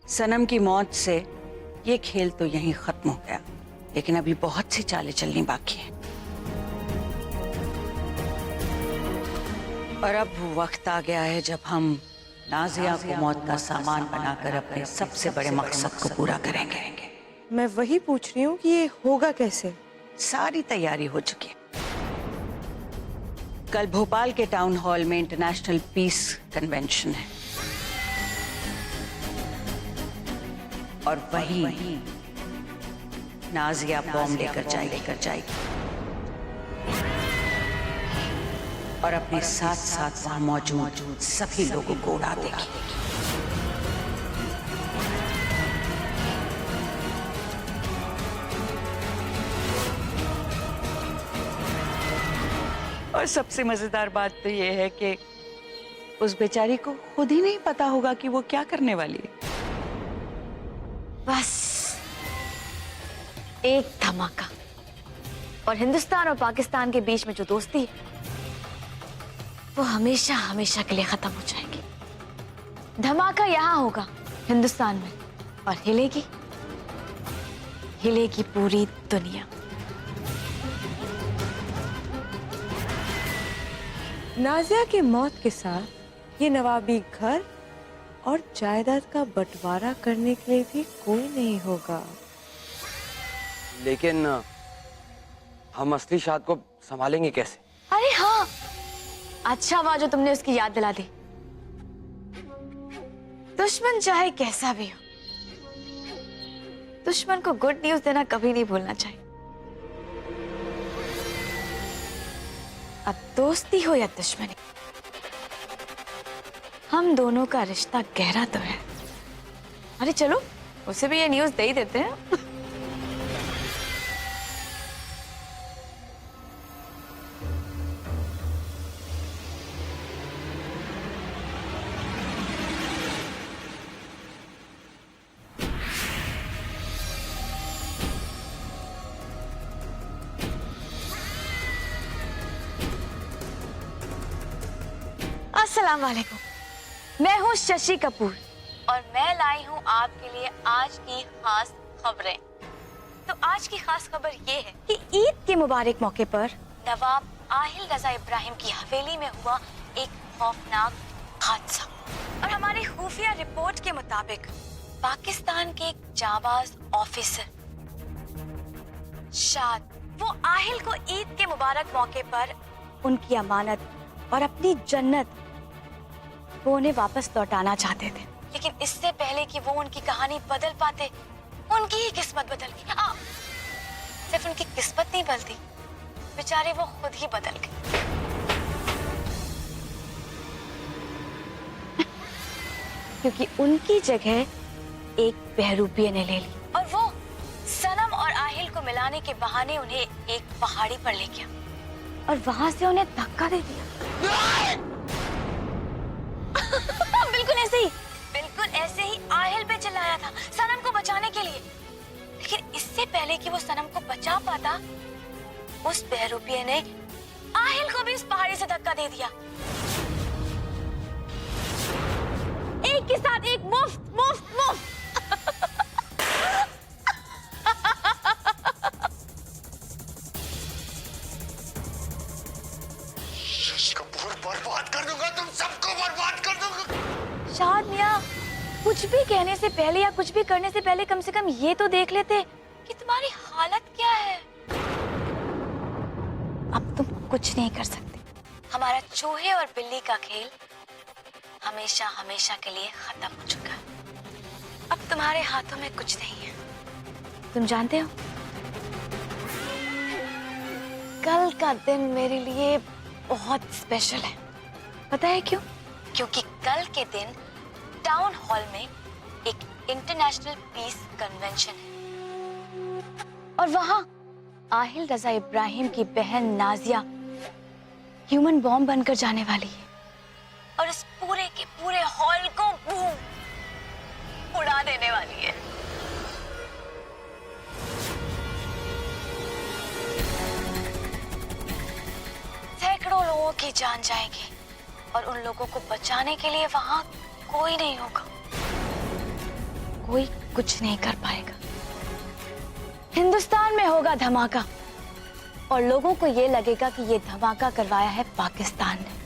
सनम की मौत से ये खेल तो यहीं खत्म हो गया, लेकिन अभी बहुत सी चालें चलनी बाकी है। और अब वक्त आ गया है जब हम नाजिया को मौत का सामान बनाकर अपने सबसे बड़े मकसद को पूरा करेंगे। मैं वही पूछ रही हूँ कि ये होगा कैसे? सारी तैयारी हो चुकी है। कल भोपाल के टाउन हॉल में इंटरनेशनल पीस कन्वेंशन है और वही नाजिया बॉम्ब लेकर जाएगी और अपने साथ साथ वहां मौजूद सभी लोगों को उड़ा देगी। और सबसे मजेदार बात तो ये है कि उस बेचारी को खुद ही नहीं पता होगा कि वो क्या करने वाली है। बस एक धमाका और हिंदुस्तान और पाकिस्तान के बीच में जो दोस्ती है वो हमेशा हमेशा के लिए खत्म हो जाएगी। धमाका यहां होगा हिंदुस्तान में और हिलेगी पूरी दुनिया। नाजिया की मौत के साथ ये नवाबी घर और जायदाद का बंटवारा करने के लिए भी कोई नहीं होगा। लेकिन हम असली शाद को संभालेंगे कैसे? अरे हाँ, अच्छा हुआ जो तुमने उसकी याद दिला दी। दुश्मन चाहे कैसा भी हो, दुश्मन को गुड न्यूज देना कभी नहीं भूलना चाहिए। अब दोस्ती हो या दुश्मनी, हम दोनों का रिश्ता गहरा तो है। अरे चलो उसे भी ये न्यूज दे ही देते हैं। अस्सलाम वालेकुम, मैं हूँ शशि कपूर और मैं लाई हूँ आपके लिए आज की खास खबरें। तो आज की खास खबर ये है कि ईद के मुबारक मौके पर नवाब आहिल रजा इब्राहिम की हवेली में हुआ एक खौफनाक हादसा। और हमारी खुफिया रिपोर्ट के मुताबिक पाकिस्तान के एक जाबाज ऑफिसर शाद वो आहिल को ईद के मुबारक मौके पर उनकी अमानत और अपनी जन्नत वो उन्हें वापस लौटाना चाहते थे। लेकिन इससे पहले कि वो उनकी कहानी बदल पाते, उनकी ही किस्मत बदल गई। सिर्फ उनकी किस्मत नहीं बदलती, बेचारे वो खुद ही बदल गए। क्योंकि उनकी जगह एक बहरूपिये ने ले ली और वो सनम और आहिल को मिलाने के बहाने उन्हें एक पहाड़ी पर ले गया और वहां से उन्हें धक्का दे दिया। बिल्कुल ऐसे ही आहिल पे चिल्लाया था सनम को बचाने के लिए। लेकिन इससे पहले कि वो सनम को बचा पाता, उस बहरूपिये ने आहिल को भी इस पहाड़ी से धक्का दे दिया। एक के साथ एक, मुफ्त मुफ्त मुफ्त। बर्बाद कर दूंगा, तुम सबको बर्बाद कर दूंगा। शाद मियां, कुछ भी कहने से पहले या कुछ भी करने से पहले कम से कम ये तो देख लेते कि तुम्हारी हालत क्या है। अब तुम कुछ नहीं कर सकते। हमारा चूहे और बिल्ली का खेल हमेशा हमेशा के लिए खत्म हो चुका है। अब तुम्हारे हाथों में कुछ नहीं है। तुम जानते हो, कल का दिन मेरे लिए बहुत स्पेशल है। पता है क्यों? क्योंकि कल के दिन टाउन हॉल में एक इंटरनेशनल पीस कन्वेंशन है और वहां आहिल रजा इब्राहिम की बहन नाजिया ह्यूमन बॉम्ब बनकर जाने वाली है और इस पूरे के पूरे हॉल को बूम उड़ा देने वाली है। सैकड़ों लोगों की जान जाएगी और उन लोगों को बचाने के लिए वहां कोई नहीं होगा। कोई कुछ नहीं कर पाएगा। हिंदुस्तान में होगा धमाका और लोगों को ये लगेगा कि ये धमाका करवाया है पाकिस्तान ने।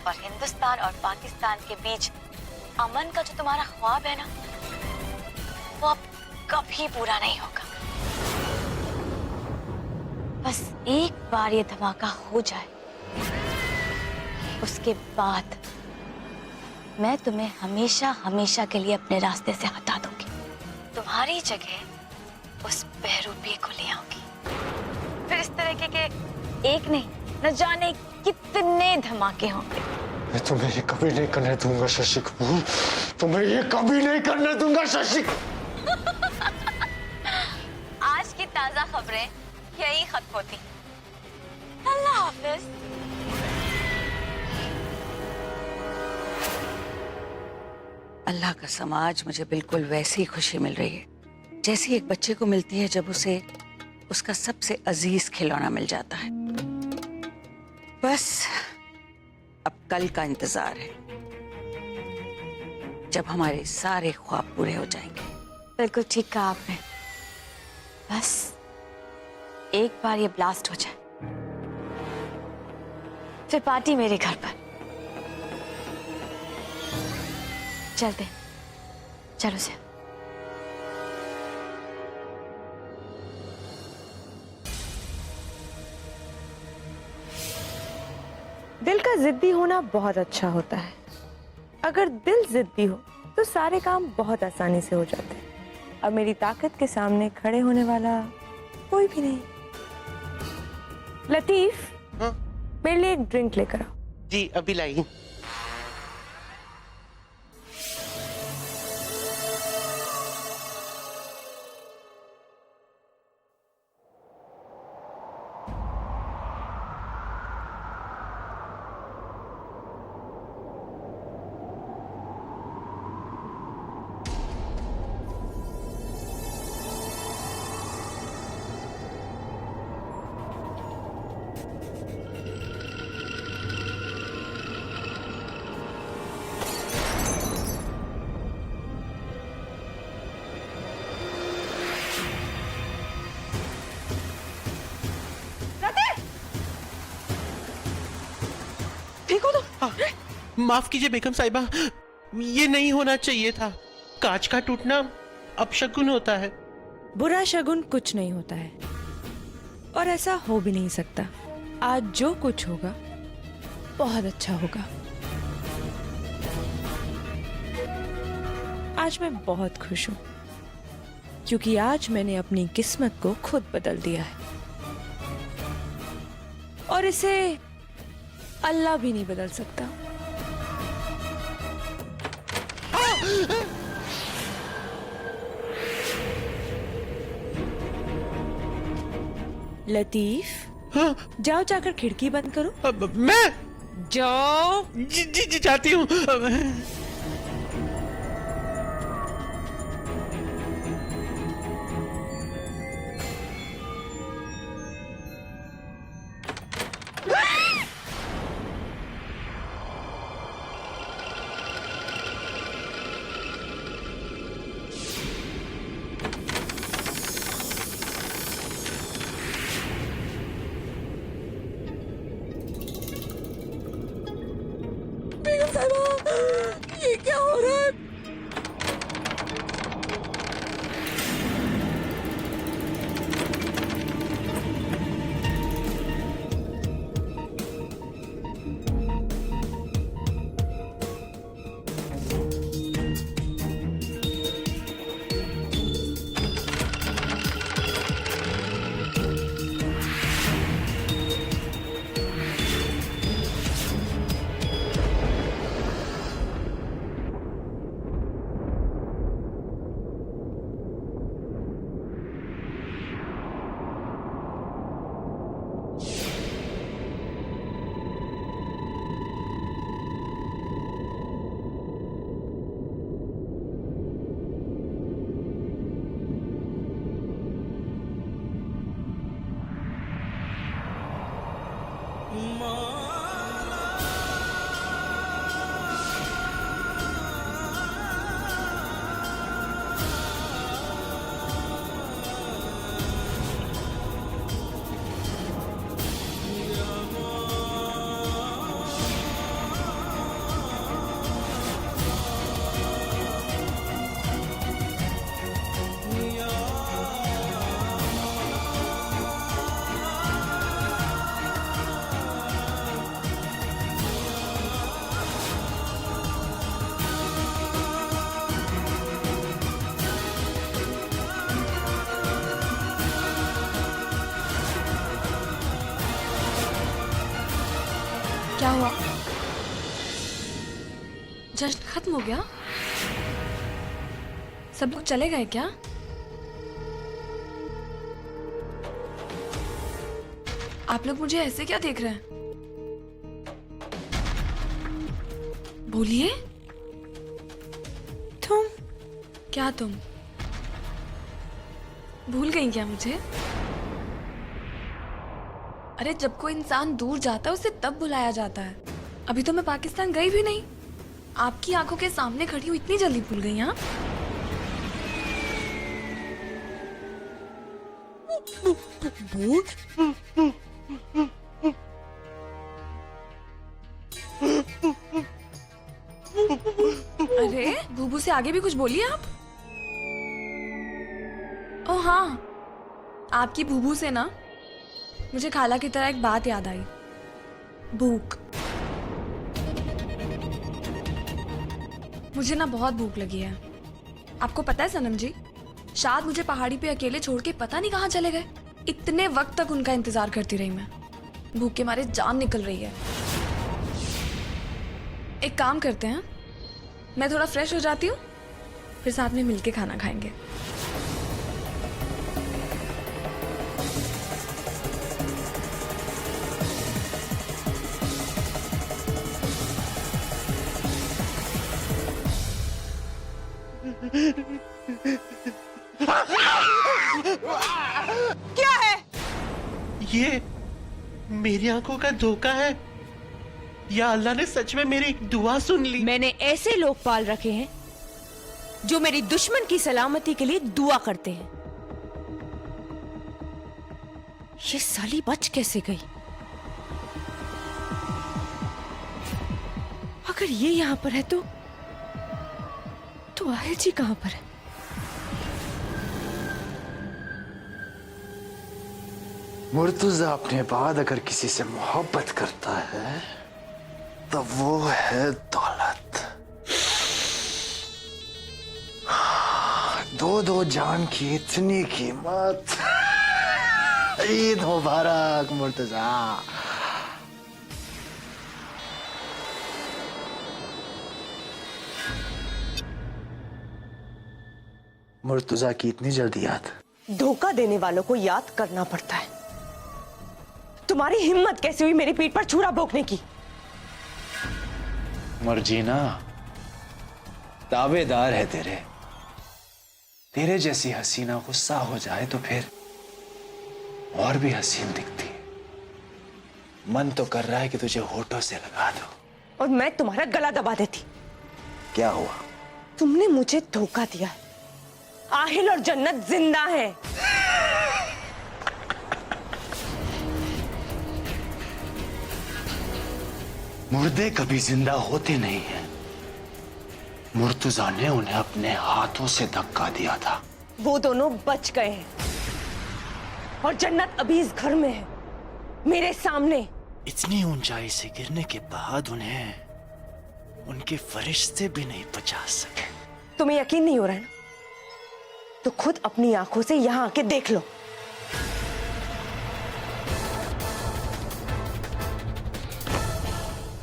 और हिंदुस्तान और पाकिस्तान के बीच अमन का जो तुम्हारा ख्वाब है ना, वो अब कभी पूरा नहीं होगा। बस एक बार ये धमाका हो जाए, उसके बाद मैं तुम्हें हमेशा हमेशा के लिए अपने रास्ते से हटा दूंगी। तुम्हारी जगह उस बहरूपी को ले आऊंगी। फिर इस तरह के एक नहीं न जाने कितने धमाके होंगे। मैं तुम्हें ये कभी नहीं करने दूंगा शशि कपूर, तुम्हें ये कभी नहीं करने दूंगा शशि। आज की ताजा खबरें यही खत्म होती। अल्लाह हाफिज। अल्लाह का समाज मुझे बिल्कुल वैसी खुशी मिल रही है जैसी एक बच्चे को मिलती है जब उसे उसका सबसे अजीज खिलौना मिल जाता है। बस अब कल का इंतजार है जब हमारे सारे ख्वाब पूरे हो जाएंगे। बिल्कुल ठीक कहा आपने। बस एक बार ये ब्लास्ट हो जाए, फिर पार्टी मेरे घर पर। चलते, चलो से। दिल का जिद्दी होना बहुत अच्छा होता है। अगर दिल जिद्दी हो तो सारे काम बहुत आसानी से हो जाते हैं। अब मेरी ताकत के सामने खड़े होने वाला कोई भी नहीं। लतीफ, हाँ? मेरे लिए एक ड्रिंक लेकर आओ। जी अभी लाई। ठीक हो तुम? माफ कीजिए बेगम साहिबा, ये नहीं होना चाहिए था। कांच का टूटना अपशकुन होता है। बुरा शगुन कुछ नहीं होता है और ऐसा हो भी नहीं सकता। आज जो कुछ होगा बहुत अच्छा होगा। आज मैं बहुत खुश हूं क्योंकि आज मैंने अपनी किस्मत को खुद बदल दिया है और इसे अल्लाह भी नहीं बदल सकता। लतीफ, हाँ? जाओ जाकर खिड़की बंद करो। मैं जाओ। जी जी जी जाती हूँ। क्या हुआ? जश्न खत्म हो गया? सब लोग चले गए क्या? आप लोग मुझे ऐसे क्या देख रहे हैं? बोलिए। तुम क्या तुम? भूल गई क्या मुझे? अरे जब कोई इंसान दूर जाता है उसे तब बुलाया जाता है। अभी तो मैं पाकिस्तान गई भी नहीं, आपकी आंखों के सामने खड़ी हूँ, इतनी जल्दी भूल गई? हाँ, अरे भूबू से आगे भी कुछ बोलिए आप। ओ हाँ, आपकी भूबू से ना मुझे खाला की तरह एक बात याद आई, भूख। मुझे ना बहुत भूख लगी है। आपको पता है सनम जी, शायद मुझे पहाड़ी पे अकेले छोड़ के पता नहीं कहाँ चले गए। इतने वक्त तक उनका इंतजार करती रही मैं, भूख के मारे जान निकल रही है। एक काम करते हैं, मैं थोड़ा फ्रेश हो जाती हूँ, फिर साथ में मिलके खाना खाएंगे। क्या है? ये मेरी आंखों का धोखा है या अल्लाह ने सच में मेरी दुआ सुन ली? मैंने ऐसे लोग पाल रखे हैं जो मेरी दुश्मन की सलामती के लिए दुआ करते हैं। ये साली बच कैसे गई? अगर ये यहां पर है तो आहिर जी कहां पर है? मुर्तुजा अपने बाद अगर किसी से मोहब्बत करता है तो वो है दौलत। दो जान की इतनी कीमत। ईद मुबारक मुर्तुजा। मुर्तुजा की इतनी जल्दी याद? धोखा देने वालों को याद करना पड़ता है। तुम्हारी हिम्मत कैसे हुई मेरी पीठ पर छुरा भोंकने की? मर्जीना दावेदार है तेरे जैसी हसीना गुस्सा हो जाए तो फिर और भी हसीन दिखती है। मन तो कर रहा है कि तुझे होठों से लगा दो और मैं तुम्हारा गला दबा देती। क्या हुआ? तुमने मुझे धोखा दिया है। आहिल और जन्नत जिंदा है। मुर्दे कभी जिंदा होते नहीं हैं। मुर्तुजा ने उन्हें अपने हाथों से धक्का दिया था। वो दोनों बच गए हैं और जन्नत अभी इस घर में है, मेरे सामने। इतनी ऊंचाई से गिरने के बाद उन्हें उनके फरिश्ते भी नहीं बचा सके। तुम्हें यकीन नहीं हो रहा है ना? तो खुद अपनी आंखों से यहां आके देख लो।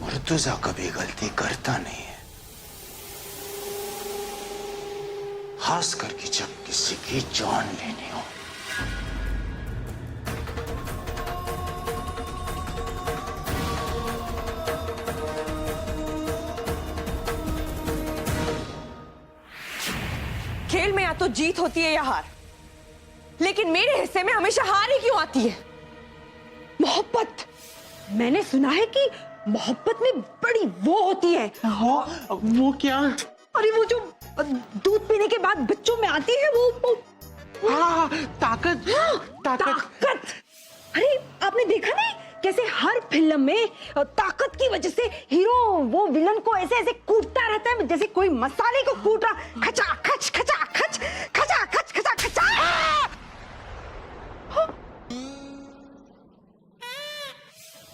मुर्तुजा कभी गलती करता नहीं है, खास करके जब किसी की जान लेनी हो। खेल में या तो जीत होती है या हार, लेकिन मेरे हिस्से में हमेशा हार ही क्यों आती है? मोहब्बत, मैंने सुना है कि मोहब्बत में बड़ी वो होती है। वो क्या? अरे वो जो दूध पीने के बाद बच्चों में आती है, वो हाँ, ताकत। ताकत। अरे आपने देखा नहीं कैसे हर फिल्म में ताकत की वजह से हीरो वो विलन को ऐसे ऐसे कूटता रहता है जैसे कोई मसाले को कूट रहा। खचा खच खचा खच खचा खच खचा खचा।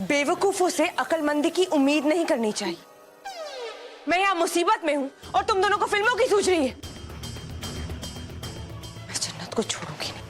बेवकूफों से अक्लमंदी की उम्मीद नहीं करनी चाहिए। मैं यहाँ मुसीबत में हूँ और तुम दोनों को फिल्मों की सूझ रही है। मैं जन्नत को छोड़ूंगी नहीं।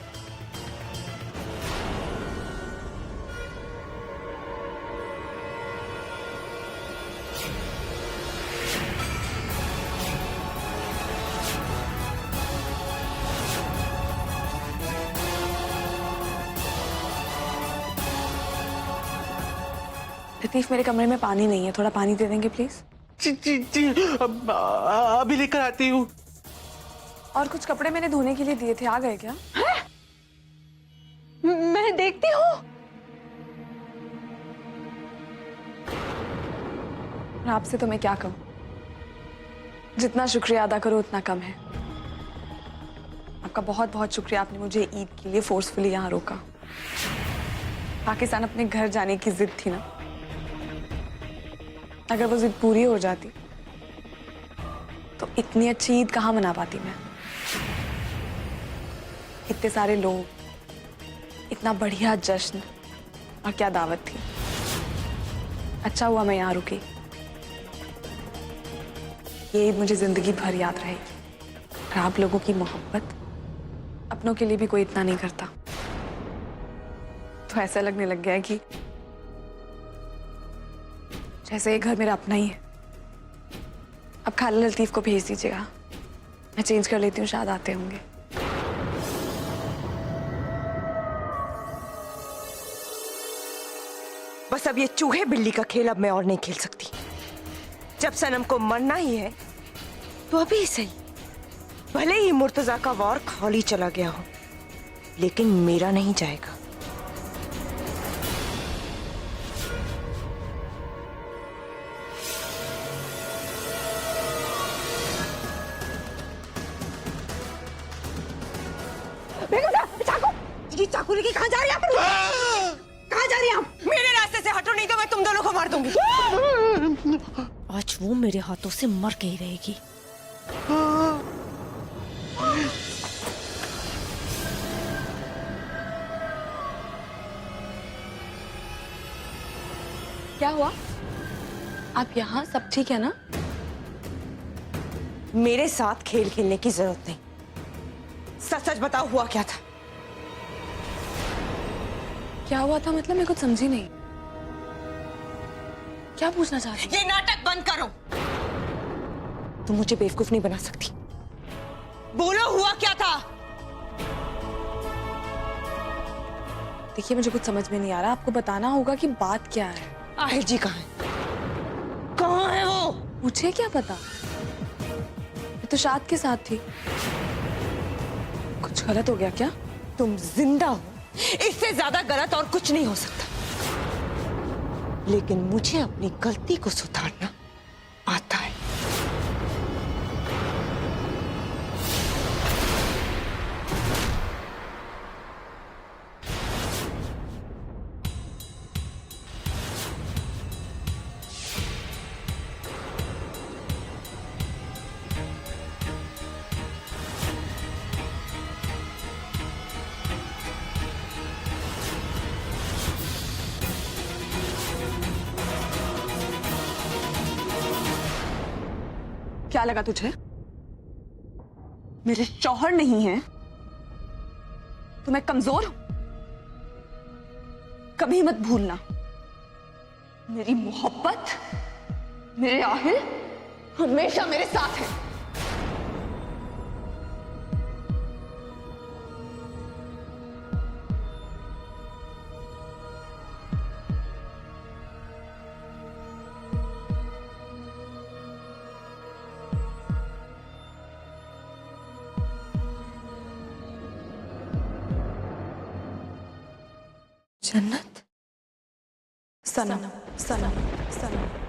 लतीफ, मेरे कमरे में पानी नहीं है, थोड़ा पानी दे देंगे प्लीज। जी जी जी, अभी लेकर आती हूँ। और कुछ कपड़े मैंने धोने के लिए दिए थे, आ गए क्या? मैं देखती हूँ। आपसे तो मैं क्या कहूँ, जितना शुक्रिया अदा करो उतना कम है। आपका बहुत बहुत शुक्रिया, आपने मुझे ईद के लिए फोर्सफुली यहाँ रोका। पाकिस्तान अपने घर जाने की जिद थी ना, अगर वो जिद पूरी हो जाती तो इतनी अच्छी ईद कहाँ मना पाती मैं। इतने सारे लोग, इतना बढ़िया जश्न, और क्या दावत थी। अच्छा हुआ मैं यहाँ रुकी। ये ईद मुझे जिंदगी भर याद रहेगी। और आप लोगों की मोहब्बत अपनों के लिए भी कोई इतना नहीं करता। तो ऐसा लगने लग गया है कि जैसे ये घर मेरा अपना ही है। अब खाला लतीफ को भेज दीजिएगा, मैं चेंज कर लेती हूँ, शायद आते होंगे। बस अब ये चूहे बिल्ली का खेल अब मैं और नहीं खेल सकती। जब सनम को मरना ही है तो अभी सही। भले ही मुर्तजा का वॉर खाली चला गया हो, लेकिन मेरा नहीं जाएगा। चाकू लेके कहाँ जा रही हैं आप? कहाँ जा रही हैं आप? मेरे रास्ते से हटो, नहीं तो मैं तुम दोनों को मार दूंगी। आज वो मेरे हाथों से मर के ही रहेगी। क्या हुआ? आप यहाँ, सब ठीक है ना? मेरे साथ खेल खेलने की जरूरत नहीं। सच सच बताओ, हुआ क्या था? क्या हुआ था मतलब, मैं कुछ समझी नहीं। क्या पूछना चाह रही? ये नाटक बंद करो। तुम मुझे बेवकूफ नहीं बना सकती। बोलो, हुआ क्या था? देखिए, मुझे कुछ समझ में नहीं आ रहा, आपको बताना होगा कि बात क्या है। आहिर जी कहाँ है? कहाँ है वो? मुझे क्या पता, मैं तो शाद के साथ थी। कुछ गलत हो गया क्या? तुम जिंदा हो, इससे ज्यादा गलत और कुछ नहीं हो सकता। लेकिन मुझे अपनी गलती को सुधारना आता है। क्या लगा तुझे? मेरे शौहर नहीं है तो मैं कमजोर हूं? कभी मत भूलना, मेरी मोहब्बत, मेरे आहिल हमेशा मेरे साथ है। जन्नत, सनम, सनम, सनम।